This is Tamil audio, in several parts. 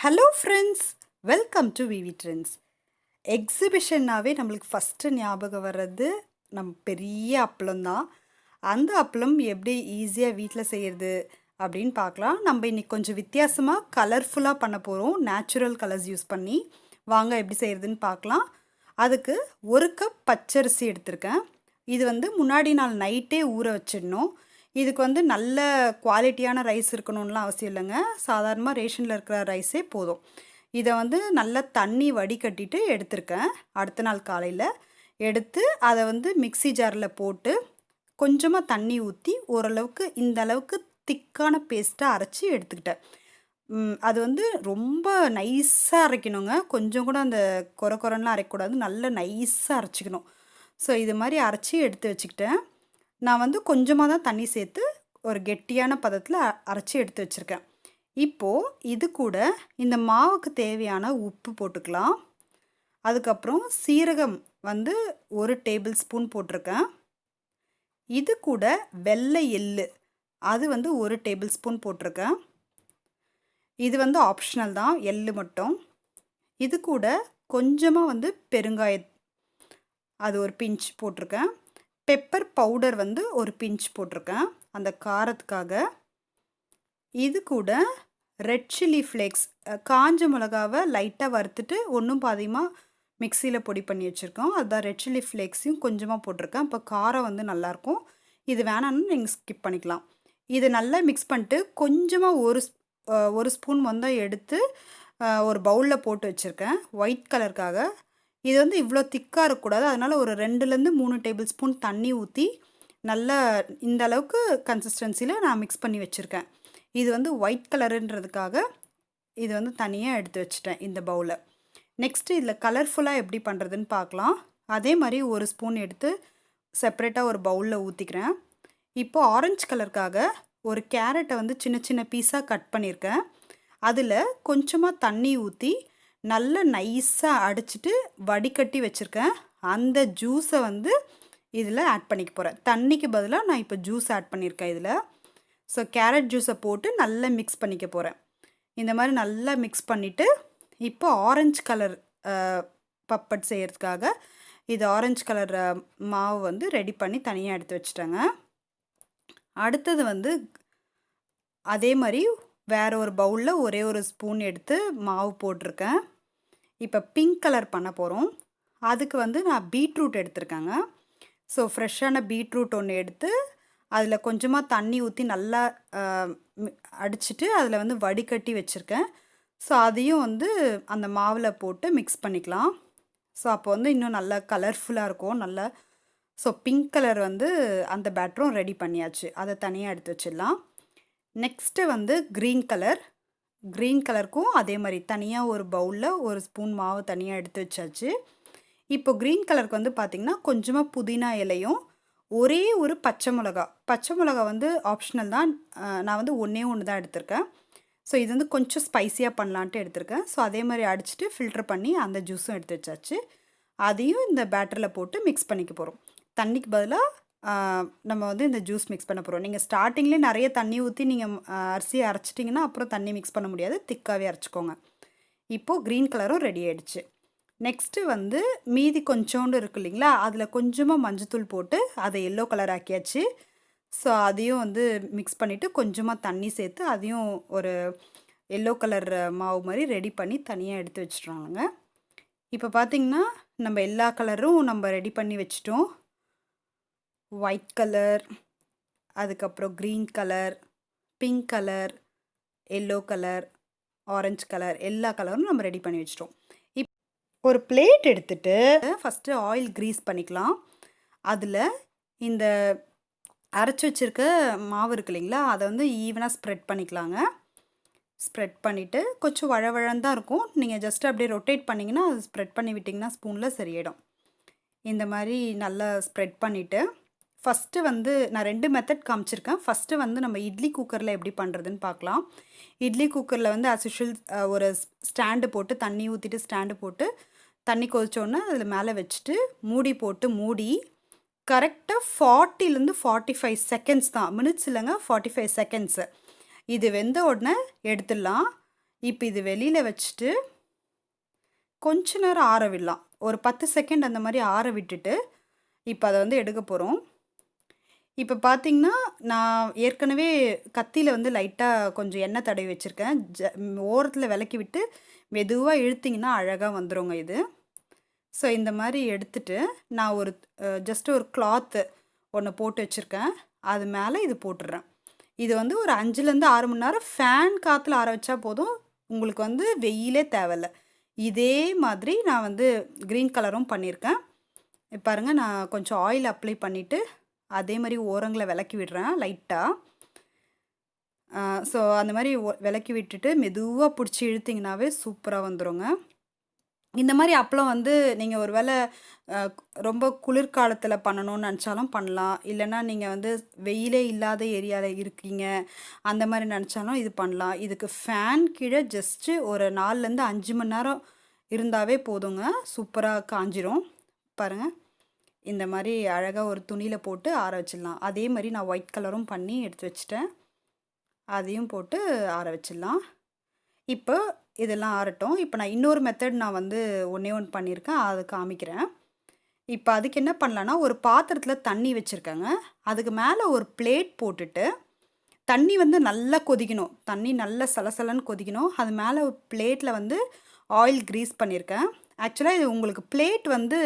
Hello friends, welcome to V V trends. எக்ஸிபிஷன்னாவே நம்மளுக்கு ஃபஸ்ட்டு ஞாபகம் வர்றது நம்ம பெரிய அப்பளம் தான். அந்த அப்பளம் எப்படி ஈஸியாக வீட்டில் செய்கிறது அப்படின்னு பார்க்கலாம். நம்ம இன்னைக்கு கொஞ்சம் வித்தியாசமாக கலர்ஃபுல்லாக பண்ண போகிறோம், நேச்சுரல் கலர்ஸ் யூஸ் பண்ணி. வாங்க எப்படி செய்கிறதுன்னு பார்க்கலாம். அதுக்கு 1 கப் பச்சரிசி எடுத்திருக்கேன். இது முன்னாடி நாள் நைட்டே ஊற வச்சிடணும். இதுக்கு நல்ல குவாலிட்டியான ரைஸ் இருக்கணும்லாம் அவசியம் இல்லைங்க. சாதாரணமாக ரேஷனில் இருக்கிற ரைஸே போதும். இதை நல்லா தண்ணி வடிகட்டிட்டு எடுத்திருக்கேன். அடுத்த நாள் காலையில் எடுத்து அதை மிக்ஸி ஜாரில் போட்டு கொஞ்சமாக தண்ணி ஊற்றி ஓரளவுக்கு இந்த அளவுக்கு திக்கான பேஸ்ட்டாக அரைச்சி எடுத்துக்கிட்டேன். அது ரொம்ப நைஸாக அரைக்கணுங்க. கொஞ்சம் கூட அந்த கொர கொரன்லாம் அரைக்கக்கூடாது. நல்லா நைஸாக அரைச்சிக்கணும். ஸோ இது மாதிரி அரைச்சி எடுத்து வச்சுக்கிட்டேன். நான் கொஞ்சமாக தான் தண்ணி சேர்த்து ஒரு கெட்டியான பதத்தில் அரைச்சி எடுத்து வச்சுருக்கேன். இப்போது இது கூட இந்த மாவுக்கு தேவையான உப்பு போட்டுக்கலாம். அதுக்கப்புறம் சீரகம் 1 டேபிள் ஸ்பூன் போட்டிருக்கேன். இது கூட வெள்ளை எள்ளு அது 1 டேபிள் ஸ்பூன் போட்டிருக்கேன். இது ஆப்ஷனல் தான், எள்ளு மட்டும். இது கூட கொஞ்சமாக பெருங்காயம் அது ஒரு பிஞ்ச் போட்டிருக்கேன். பெப்பர் பவுடர் 1 பிஞ்ச் போட்டிருக்கேன் அந்த காரத்துக்காக. இது கூட ரெட் சில்லி ஃப்ளேக்ஸ், காஞ்ச மிளகாவை லைட்டாக வறுத்துட்டு ஒன்றும் பாதியமாக மிக்சியில் பொடி பண்ணி வச்சுருக்கோம். அதுதான் ரெட் சில்லி ஃப்ளேக்ஸையும் கொஞ்சமாக போட்டிருக்கேன். இப்போ காரம் நல்லாயிருக்கும். இது வேணான்னு நீங்கள் ஸ்கிப் பண்ணிக்கலாம். இது நல்லா மிக்ஸ் பண்ணிட்டு கொஞ்சமாக ஒரு ஸ்பூன் எடுத்து ஒரு பவுலில் போட்டு வச்சுருக்கேன் ஒயிட் கலருக்காக. இது இவ்வளோ திக்காக இருக்கக்கூடாது. அதனால் ஒரு 2லேருந்து 3 டேபிள் ஸ்பூன் தண்ணி ஊற்றி நல்லா இந்த அளவுக்கு கன்சிஸ்டன்சியில் நான் மிக்ஸ் பண்ணி வச்சுருக்கேன். இது ஒயிட் கலருன்றதுக்காக இது தனியாக எடுத்து வச்சுட்டேன் இந்த பவுலை. நெக்ஸ்ட்டு இதில் கலர்ஃபுல்லாக எப்படி பண்ணுறதுன்னு பார்க்கலாம். அதே மாதிரி ஒரு ஸ்பூன் எடுத்து செப்பரேட்டாக ஒரு பவுலில் ஊற்றிக்கிறேன். இப்போது ஆரஞ்சு கலருக்காக ஒரு கேரட்டை சின்ன சின்ன பீஸாக கட் பண்ணியிருக்கேன். அதில் கொஞ்சமாக தண்ணி ஊற்றி நல்லா நைஸாக அடிச்சிட்டு வடிகட்டி வச்சுருக்கேன். அந்த ஜூஸை இதில் ஆட் பண்ணிக்க போகிறேன். தண்ணிக்கு பதிலாக நான் இப்போ ஜூஸ் ஆட் பண்ணியிருக்கேன் இதில். ஸோ கேரட் ஜூஸை போட்டு நல்லா மிக்ஸ் பண்ணிக்க போகிறேன். இந்த மாதிரி நல்லா மிக்ஸ் பண்ணிவிட்டு இப்போ ஆரஞ்சு கலர் பப்பட் செய்கிறதுக்காக இது ஆரஞ்சு கலர் மாவு ரெடி பண்ணி தனியாக எடுத்து வச்சுட்டேங்க. அடுத்தது அதே மாதிரி வேறு ஒரு பவுலில் ஒரே ஒரு ஸ்பூன் எடுத்து மாவு போட்டிருக்கேன். இப்போ பிங்க் கலர் பண்ண போகிறோம். அதுக்கு நான் பீட்ரூட் எடுத்திருக்கேங்க. ஸோ ஃப்ரெஷ்ஷான பீட்ரூட் ஒன்று எடுத்து அதில் கொஞ்சமாக தண்ணி ஊற்றி நல்லா அடிச்சிட்டு அதில் வடிகட்டி வச்சுருக்கேன். ஸோ அதையும் அந்த மாவில் போட்டு மிக்ஸ் பண்ணிக்கலாம். ஸோ அப்போ இன்னும் நல்லா கலர்ஃபுல்லாக இருக்கும் நல்லா. ஸோ பிங்க் கலர் அந்த பேட்டரும் ரெடி பண்ணியாச்சு. அதை தனியாக எடுத்து வச்சிடலாம். நெக்ஸ்ட்டு க்ரீன் கலருக்கும் அதே மாதிரி தனியாக ஒரு பவுலில் ஒரு ஸ்பூன் மாவு தனியாக எடுத்து வச்சாச்சு. இப்போ க்ரீன் கலருக்கு பார்த்திங்கன்னா கொஞ்சமாக புதினா இலையும் ஒரே ஒரு பச்சை மிளகா ஆப்ஷனல் தான். நான் ஒன்றே ஒன்று தான் எடுத்திருக்கேன். ஸோ இது கொஞ்சம் ஸ்பைஸியாக பண்ணலான்ட்டு எடுத்திருக்கேன். ஸோ அதே மாதிரி அடிச்சுட்டு ஃபில்டர் பண்ணி அந்த ஜூஸும் எடுத்து வச்சாச்சு. அதையும் இந்த பேட்டரில் போட்டு மிக்ஸ் பண்ணிக்க போகிறோம். தண்ணிக்கு பதிலாக நம்ம இந்த ஜூஸ் மிக்ஸ் பண்ண போகிறோம். நீங்கள் ஸ்டார்டிங்லேயே நிறைய தண்ணி ஊற்றி நீங்கள் அரிசியை அரைச்சிட்டிங்கன்னா அப்புறம் தண்ணி மிக்ஸ் பண்ண முடியாது. திக்காகவே அரைச்சிக்கோங்க. இப்போது க்ரீன் கலரும் ரெடி ஆகிடுச்சு. நெக்ஸ்ட்டு மீதி கொஞ்சோண்டு இருக்குது இல்லைங்களா, அதில் கொஞ்சமாக மஞ்சத்தூள் போட்டு அதை எல்லோ கலர் ஆக்கியாச்சு. ஸோ அதையும் மிக்ஸ் பண்ணிவிட்டு கொஞ்சமாக தண்ணி சேர்த்து அதையும் ஒரு எல்லோ கலர் மாவு மாதிரி ரெடி பண்ணி தனியாக எடுத்து வச்சுட்றாங்க. இப்போ பார்த்திங்கன்னா நம்ம எல்லா கலரும் நம்ம ரெடி பண்ணி வச்சிட்டோம். ஒயிட் கலர், அதுக்கப்புறம் green colour, pink colour, yellow colour, orange colour, எல்லா கலரும் நம்ம ரெடி பண்ணி வச்சிட்டோம். ஒரு பிளேட் எடுத்துகிட்டு ஃபஸ்ட்டு ஆயில் க்ரீஸ் பண்ணிக்கலாம். அதில் இந்த அரைச்சி வச்சுருக்க மாவு இருக்கு இல்லைங்களா, அதை ஈவனாக ஸ்ப்ரெட் பண்ணிக்கலாங்க. ஸ்ப்ரெட் பண்ணிவிட்டு கொஞ்சம் வழவழன்னு தான் இருக்கும். நீங்கள் ஜஸ்ட் அப்படியே ரொட்டேட் பண்ணிங்கன்னா அது ஸ்ப்ரெட் பண்ணி விட்டிங்கன்னா ஸ்பூனில் சரியிடும். இந்த மாதிரி நல்லா ஸ்ப்ரெட் பண்ணிவிட்டு ஃபஸ்ட்டு நான் 2 மெத்தட் காமிச்சிருக்கேன். ஃபஸ்ட்டு நம்ம இட்லி குக்கரில் எப்படி பண்ணுறதுன்னு பார்க்கலாம். இட்லி குக்கரில் ஆஸ் யூஷுவல் ஒரு ஸ்டாண்டு போட்டு தண்ணி ஊற்றிட்டு ஸ்டாண்டு போட்டு தண்ணி கொதிச்சோன்னே அதில் மேலே வச்சுட்டு மூடி போட்டு மூடி கரெக்டாக 40லேருந்து 45 செகண்ட்ஸ் தான், மினிட்ஸ் இல்லைங்க, 45 செகண்ட்ஸு. இது வெந்த உடனே எடுத்துடலாம். இப்போ இது வெளியில் வச்சுட்டு கொஞ்ச நேரம் ஆற விடலாம். ஒரு 10 செகண்ட் அந்த மாதிரி ஆற விட்டுட்டு இப்போ அதை வந்து எடுக்க போகிறோம். இப்போ பார்த்தீங்கன்னா, நான் ஏற்கனவே கத்தியில வந்து லைட்டாக கொஞ்சம் எண்ணெய் தடவி வச்சுருக்கேன். ஓரத்தில் விலக்கி விட்டு மெதுவா இழுத்தீங்கன்னா அழகா வந்துருங்க இது. ஸோ இந்த மாதிரி எடுத்துட்டு நான் ஒரு ஜஸ்ட் ஒரு கிளாத்து ஒன்று போட்டு வச்சுருக்கேன். அது மேலே இது போட்டுடுறேன். இது வந்து ஒரு 5லேருந்து 6 மணி நேரம் ஃபேன் காற்றுல ஆற வச்சா போதும். உங்களுக்கு வந்து வெயிலே தேவையில்ல. இதே மாதிரி நான் வந்து க்ரீன் கலரும் பண்ணியிருக்கேன். பாருங்கள், நான் கொஞ்சம் ஆயில் அப்ளை பண்ணிவிட்டு அதே மாதிரி ஓரங்களை விலக்கி விடுறேன் லைட்டாக. ஸோ அந்த மாதிரி விலக்கி விட்டுட்டு மெதுவாக பிடிச்சி இழுத்திங்கனாவே சூப்பராக வந்துடுங்க. இந்த மாதிரி அப்பளம் வந்து நீங்கள் ஒரு வேளை ரொம்ப குளிர்காலத்தில் பண்ணணும்னு நினச்சாலும் பண்ணலாம். இல்லைன்னா நீங்கள் வந்து வெயிலே இல்லாத ஏரியாவில் இருக்கீங்க அந்த மாதிரி நினச்சாலும் இது பண்ணலாம். இதுக்கு ஃபேன் கீழே ஜஸ்ட்டு ஒரு 4லேருந்து 5 மணி நேரம் இருந்தாவே போதுங்க. சூப்பராக காஞ்சிரும். பாருங்கள், இந்த மாதிரி அழகாக ஒரு துணியில் போட்டு ஆற வச்சிடலாம். அதே மாதிரி நான் ஒயிட் கலரும் பண்ணி எடுத்து வச்சிட்டேன். அதையும் போட்டு ஆற வச்சிடலாம். இப்போ இதெல்லாம் ஆறட்டும். இப்போ நான் இன்னொரு மெத்தட் நான் வந்து ஒன்றே ஒன்று பண்ணியிருக்கேன், அதை காமிக்கிறேன். இப்போ அதுக்கு என்ன பண்ணலான்னா, ஒரு பாத்திரத்தில் தண்ணி வச்சுருக்கேங்க. அதுக்கு மேலே ஒரு பிளேட் போட்டுட்டு தண்ணி வந்து நல்லா கொதிக்கணும். தண்ணி நல்லா சலசலன்னு கொதிக்கணும். அது மேலே பிளேட்டில் வந்து ஆயில் க்ரீஸ் பண்ணியிருக்கேன். ஆக்சுவலாக இது உங்களுக்கு பிளேட் வந்து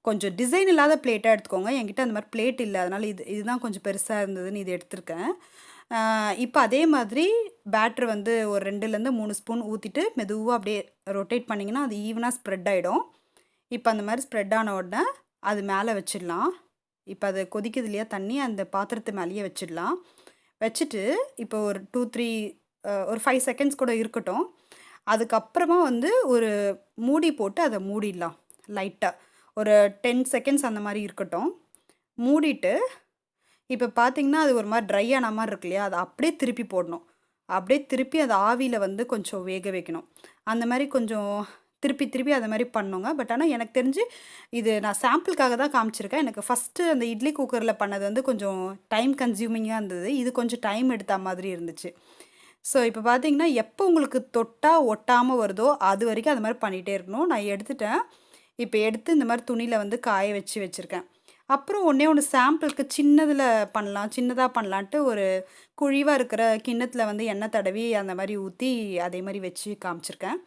கொஞ்சம் டிசைன் இல்லாத பிளேட்டாக எடுத்துக்கோங்க. என்கிட்ட அந்த மாதிரி பிளேட் இல்லை, அதனால் இதுதான் கொஞ்சம் பெருசாக இருந்ததுன்னு இது எடுத்திருக்கேன். இப்போ அதே மாதிரி பேட்ரு வந்து ஒரு 2லேருந்து 3 ஸ்பூன் ஊற்றிட்டு மெதுவாக அப்படியே ரொட்டேட் பண்ணிங்கன்னா அது ஈவனாக ஸ்ப்ரெட் ஆகிடும். இப்போ அந்த மாதிரி ஸ்ப்ரெட் ஆன உடனே அது மேலே வச்சிடலாம். இப்போ அது கொதிக்குது இல்லையா தண்ணி, அந்த பாத்திரத்து மேலேயே வச்சிடலாம். வச்சுட்டு இப்போ ஒரு 2-3 ஒரு 5 செகண்ட்ஸ் கூட இருக்கட்டும். அதுக்கப்புறமா வந்து ஒரு மூடி போட்டு அதை மூடிடலாம். லைட்டாக ஒரு 10 செகண்ட்ஸ் அந்த மாதிரி இருக்கட்டும். மூடிட்டு இப்போ பார்த்தீங்கன்னா அது ஒரு மாதிரி ட்ரை ஆன மாதிரி இருக்கு இல்லையா, அதை அப்படியே திருப்பி போடணும். அப்படியே திருப்பி அதை ஆவியில் வந்து கொஞ்சம் வேக வைக்கணும். அந்த மாதிரி கொஞ்சம் திருப்பி திருப்பி அதை மாதிரி பண்ணுங்க. பட் ஆனால் எனக்கு தெரிஞ்சு இது நான் சாம்பிளுக்காக தான் காமிச்சிருக்கேன். எனக்கு ஃபஸ்ட்டு அந்த இட்லி குக்கரில் பண்ணது வந்து கொஞ்சம் டைம் கன்சியூமிங்காக இருந்தது. இது கொஞ்சம் டைம் எடுத்த மாதிரி இருந்துச்சு. ஸோ இப்போ பார்த்தீங்கன்னா எப்போ உங்களுக்கு தொட்டால் ஒட்டாமல் வருதோ அது வரைக்கும் அது மாதிரி பண்ணிகிட்டே இருக்கணும். நான் எடுத்துட்டேன். இப்போ எடுத்து இந்த மாதிரி துணியில் வந்து காய வச்சுருக்கேன். அப்புறம் ஒன்றே ஒன்று சாம்பிளுக்கு சின்னதில் பண்ணலாம், சின்னதாக பண்ணலான்ட்டு ஒரு குழிவாக இருக்கிற கிண்ணத்தில் வந்து எண்ணெய் தடவி அந்த மாதிரி ஊற்றி அதே மாதிரி வச்சு காமிச்சிருக்கேன்.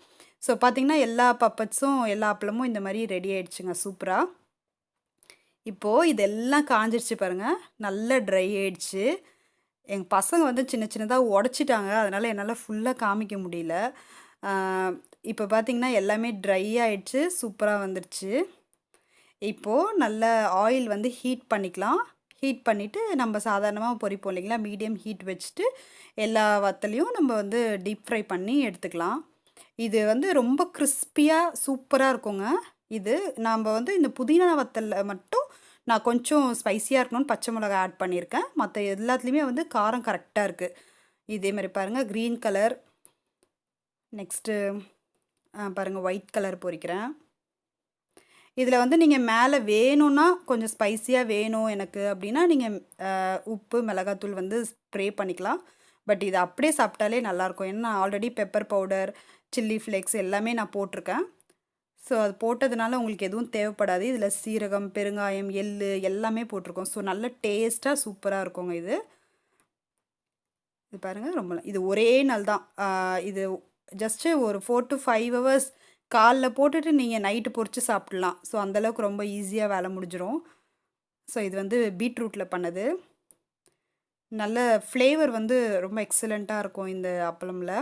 ஸோ பார்த்திங்கன்னா எல்லா பப்பட்ஸும் எல்லா அப்பளமும் இந்த மாதிரி ரெடி ஆகிடுச்சுங்க சூப்பராக. இப்போது இதெல்லாம் காஞ்சிடுச்சு பாருங்கள், நல்ல ட்ரை ஆகிடுச்சு. எங்கள் பசங்க வந்து சின்ன சின்னதாக உடச்சிட்டாங்க, அதனால் என்னால் ஃபுல்லாக காமிக்க முடியல. இப்போ பார்த்திங்கன்னா எல்லாமே ட்ரை ஆகிடுச்சு, சூப்பராக வந்துடுச்சு. இப்போது நல்ல ஆயில் வந்து ஹீட் பண்ணிக்கலாம். ஹீட் பண்ணிவிட்டு நம்ம சாதாரணமாக பொரிப்போம் இல்லைங்களா, மீடியம் ஹீட் வச்சுட்டு எல்லா வத்தலையும் நம்ம வந்து டீப் ஃப்ரை பண்ணி எடுத்துக்கலாம். இது வந்து ரொம்ப கிறிஸ்பியாக சூப்பராக இருக்குங்க. இது நாம் வந்து இந்த புதினா வத்தலில் மட்டும் நான் கொஞ்சம் ஸ்பைஸியாக இருக்கணும்னு பச்சை மிளகாய் ஆட் பண்ணியிருக்கேன். மற்ற எல்லாத்துலேயுமே வந்து காரம் கரெக்டாக இருக்குது. இதே மாதிரி பாருங்கள், க்ரீன் கலர், நெக்ஸ்ட்டு பாருங்கள் ஒயிட் கலர் பொரிக்கிறேன். இதில் வந்து நீங்கள் மேலே வேணும்னா கொஞ்சம் ஸ்பைஸியாக வேணும் எனக்கு அப்படின்னா நீங்கள் உப்பு மிளகாத்தூள் வந்து ஸ்ப்ரே பண்ணிக்கலாம். பட் இது அப்படியே சாப்பிட்டாலே நல்லாயிருக்கும். ஏன்னா already pepper powder, chilli flakes எல்லாமே நான் போட்டிருக்கேன். ஸோ அது போட்டதுனால உங்களுக்கு எதுவும் தேவைப்படாது. இதில் சீரகம், பெருங்காயம், எள்ளு எல்லாமே போட்டிருக்கோம். ஸோ நல்ல டேஸ்ட்டாக சூப்பராக இருக்குங்க இது. இது பாருங்கள், ரொம்ப இது ஒரே நாள் தான். இது ஜஸ்ட்டு ஒரு 4 to 5 hours காலைல போட்டுட்டு நீங்கள் நைட்டு பொரித்து சாப்பிட்லாம். ஸோ அந்தளவுக்கு ரொம்ப ஈஸியாக வேலை முடிஞ்சிடும். ஸோ இது வந்து பீட்ரூட்டில் பண்ணது. நல்ல ஃப்ளேவர் வந்து ரொம்ப எக்ஸலண்ட்டாக இருக்கும் இந்த அப்பளமில்.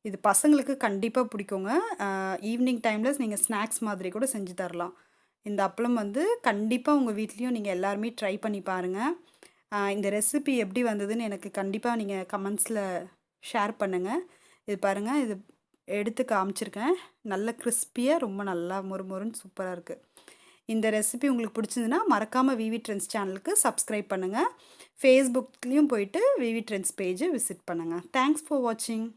இது பசங்களுக்கு கண்டிப்பாக பிடிக்குங்க. ஈவினிங் டைமில் நீங்கள் ஸ்நாக்ஸ் மாதிரி கூட செஞ்சு தரலாம். இந்த அப்பளம் வந்து கண்டிப்பாக உங்கள் வீட்லேயும் நீங்கள் எல்லாருமே ட்ரை பண்ணி பாருங்கள். இந்த ரெசிபி எப்படி வந்ததுன்னு எனக்கு கண்டிப்பாக நீங்கள் கமெண்ட்ஸில் ஷேர் பண்ணுங்கள். இது பாருங்கள், இது எடுத்து காமிச்சிருக்கேன். நல்ல கிறிஸ்பியாக ரொம்ப நல்லா மொறுமொறுன்னு சூப்பராக இருக்குது. இந்த ரெசிபி உங்களுக்கு பிடிச்சிருந்துன்னா மறக்காமல் விவி ட்ரெண்ட்ஸ் சேனலுக்கு சப்ஸ்கிரைப் பண்ணுங்கள். ஃபேஸ்புக்லேயும் போயிட்டு விவி ட்ரெண்ட்ஸ் பேஜை விசிட் பண்ணுங்கள். தேங்க்ஸ் ஃபார் வாட்சிங்.